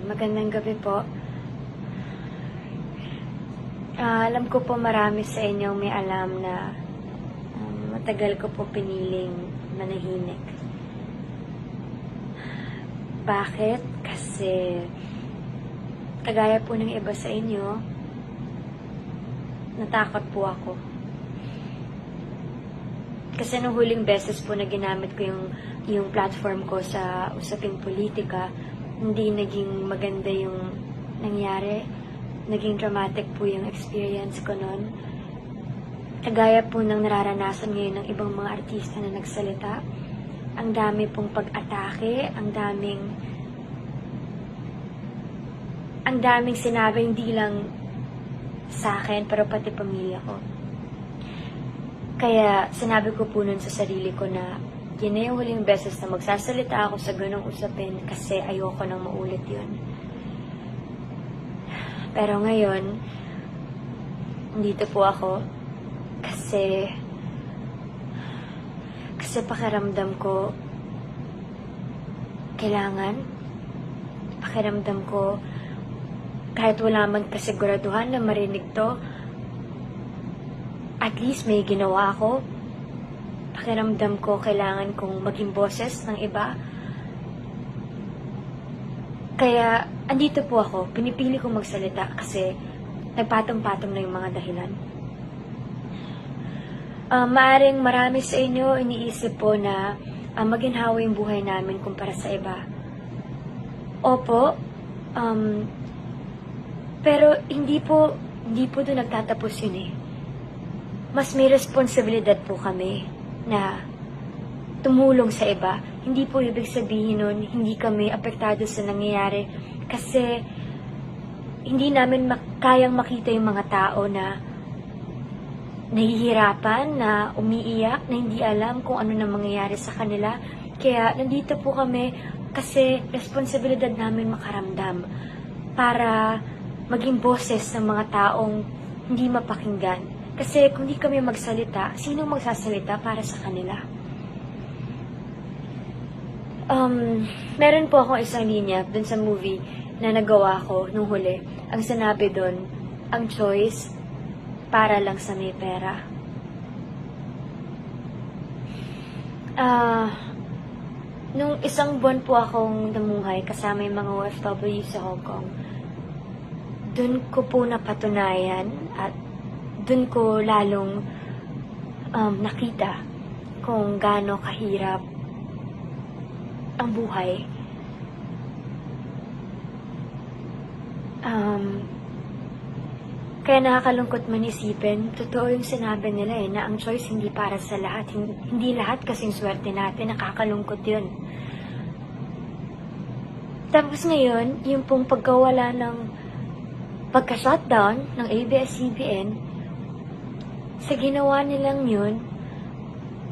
Magandang gabi po. Alam ko po marami sa inyo may alam na matagal ko po piniling manahimik. Bakit? Kasi kagaya po ng iba sa inyo, natakot po ako. Kasi nung huling beses po na ginamit ko yung platform ko sa usaping politika, hindi naging maganda yung nangyari. Naging dramatic po yung experience ko noon. Kagaya po ng nararanasan ngayon ng ibang mga artista na nagsalita. Ang dami pong pag-atake, ang daming sinabi, hindi lang sa akin, pero pati pamilya ko. Kaya sinabi ko po nun sa sarili ko na yun na yung huling beses na magsasalita ako sa ganong usapin kasi ayoko nang maulit yun. Pero ngayon, dito po ako kasi pakiramdam ko pakiramdam ko kahit wala man kasiguraduhan na marinig to, at least may ginawa ako. Pakiramdam ko kailangan kong maging boses ng iba. Kaya, andito po ako. Pinipili kong magsalita kasi nagpatong-patong na yung mga dahilan. Maaring marami sa inyo iniisip po na maginhawa yung buhay namin kumpara sa iba. Opo, pero hindi po doon nagtatapos yun eh. Mas may responsibilidad po kami na tumulong sa iba. Hindi po ibig sabihin nun, hindi kami apektado sa nangyayari kasi hindi namin kayang makita yung mga tao na nahihirapan, na umiiyak, na hindi alam kung ano na mangyayari sa kanila. Kaya nandito po kami kasi responsibilidad namin makaramdam para maging boses ng mga taong hindi mapakinggan. Kasi kung di kami magsalita, sino magsasalita para sa kanila? Meron po akong isang linya dun sa movie na nagawa ko nung huli. Ang sinabi dun, ang choice para lang sa may pera. Nung isang buwan po akong namuhay kasama yung mga OFW sa Hong Kong, dun ko po napatunayan at dun ko lalong nakita kung gaano kahirap ang buhay. Kaya nakakalungkot man isipin, totoo yung sinabi nila na ang choice hindi para sa lahat. Hindi lahat kasing swerte natin, nakakalungkot yun. Tapos ngayon, yung pong pagkawala ng pagka-shutdown ng ABS-CBN, sa ginawa nilang yun,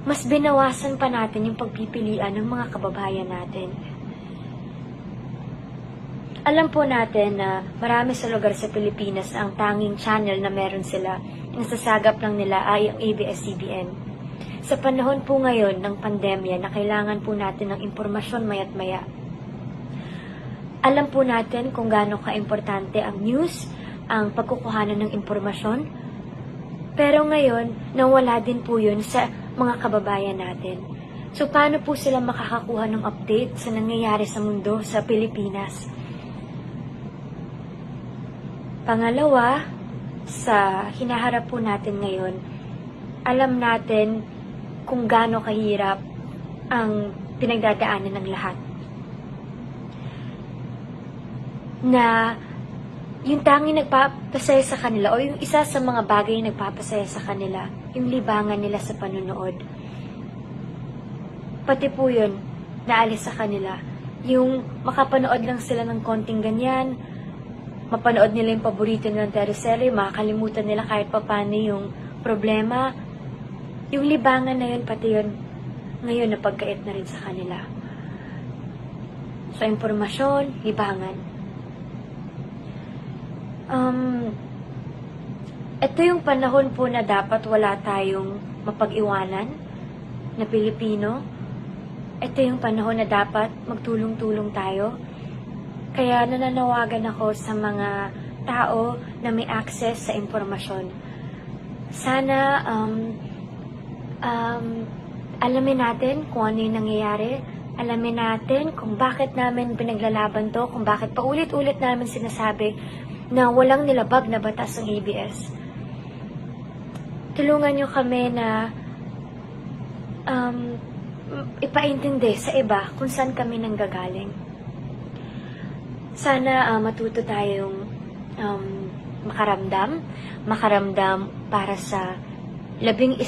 mas binawasan pa natin yung pagpipilian ng mga kababayan natin. Alam po natin na marami sa lugar sa Pilipinas na ang tanging channel na meron sila, ang sasagap lang nila ay ang ABS-CBN. Sa panahon po ngayon ng pandemya na kailangan po natin ng impormasyon maya't maya. Alam po natin kung gaano ka-importante ang news, ang pagkukuhanan ng impormasyon. Pero ngayon, nawala din po yun sa mga kababayan natin. So, paano po sila makakakuha ng update sa nangyayari sa mundo, sa Pilipinas? Pangalawa, sa hinaharap po natin ngayon, alam natin kung gaano kahirap ang pinagdadaanan ng lahat. Na yung tanging nagpapasaya sa kanila o yung isa sa mga bagay na nagpapasaya sa kanila, yung libangan nila sa panunood. Pati po yun, naalis sa kanila. Yung makapanood lang sila ng konting ganyan, mapanood nila yung paborito nilang teleserye, makakalimutan nila kahit papano yung problema. Yung libangan na yun, pati yun, ngayon napagkait na rin sa kanila. So, impormasyon, libangan. Ito yung panahon po na dapat wala tayong mapag-iwanan na Pilipino. Ito yung panahon na dapat magtulong-tulong tayo. Kaya nananawagan ako sa mga tao na may access sa impormasyon. Sana alamin natin kung ano yung nangyayari. Alamin natin kung bakit namin pinaglalaban to, kung bakit paulit-ulit namin sinasabi na walang nilabag na batas ng ABS. Tulungan nyo kami na ipaintindi sa iba kung saan kami nanggagaling. Sana matuto tayong makaramdam para sa 11,000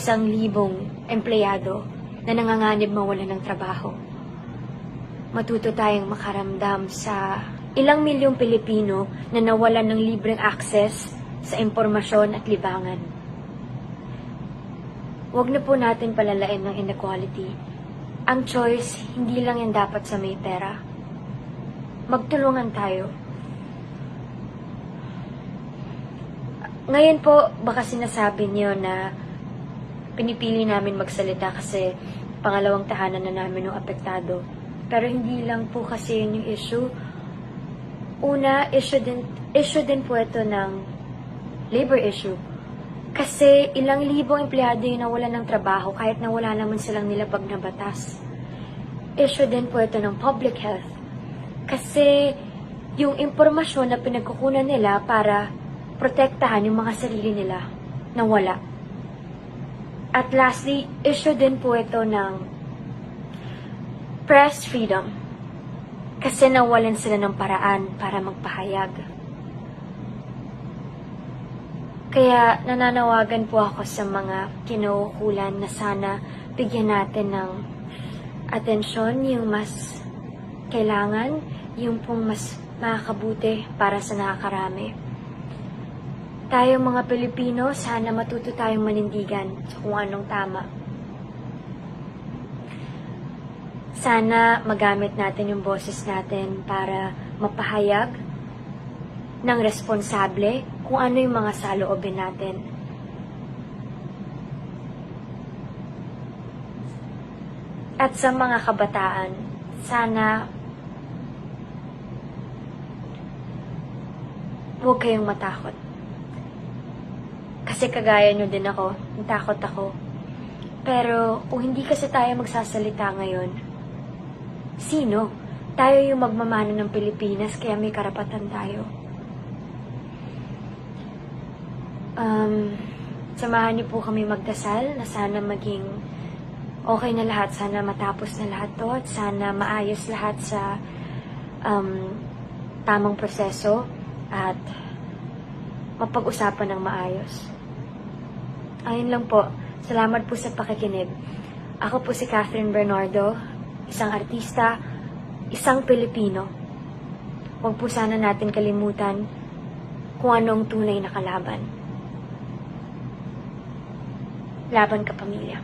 empleyado na nanganganib mawalan ng trabaho. Matuto tayong makaramdam sa ilang milyong Pilipino na nawalan ng libreng access sa impormasyon at libangan. Huwag na po natin palalain ng inequality. Ang choice, hindi lang yan dapat sa may pera. Magtulungan tayo. Ngayon po, baka sinasabi niyo na pinipili namin magsalita kasi pangalawang tahanan na namin ng apektado. Pero hindi lang po kasi yun yung issue. Una, issue din po ito ng labor issue. Kasi ilang libong empleyado yung nawalan ng trabaho kahit na wala naman silang nilabag na batas. Issue din po ito ng public health. Kasi yung impormasyon na pinagkukunan nila para protektahan yung mga sarili nila nawala. At lastly, issue din po ito ng press freedom. Kasi nawalan sila ng paraan para magpahayag. Kaya nananawagan po ako sa mga kinaukulan na sana bigyan natin ng atensyon yung mas kailangan, yung pong mas makakabuti para sa nakakarami. Tayong mga Pilipino, sana matuto tayong manindigan sa kung anong tama. Sana magamit natin yung boses natin para mapahayag ng responsable kung ano yung mga saloobin natin. At sa mga kabataan, sana huwag kayong matakot. Kasi kagaya nyo din ako, natakot ako. Pero kung hindi kasi tayo magsasalita ngayon, sino? Tayo yung magmamano ng Pilipinas, kaya may karapatan tayo. Samahan niyo po kami magdasal na sana maging okay na lahat. Sana matapos na lahat to at sana maayos lahat sa tamang proseso at mapag-usapan ng maayos. Ayun lang po. Salamat po sa pakikinig. Ako po si Catherine Bernardo, isang artista, isang Pilipino. Huwag po sana natin kalimutan kung anong tunay na kalaban. Laban ka, pamilya.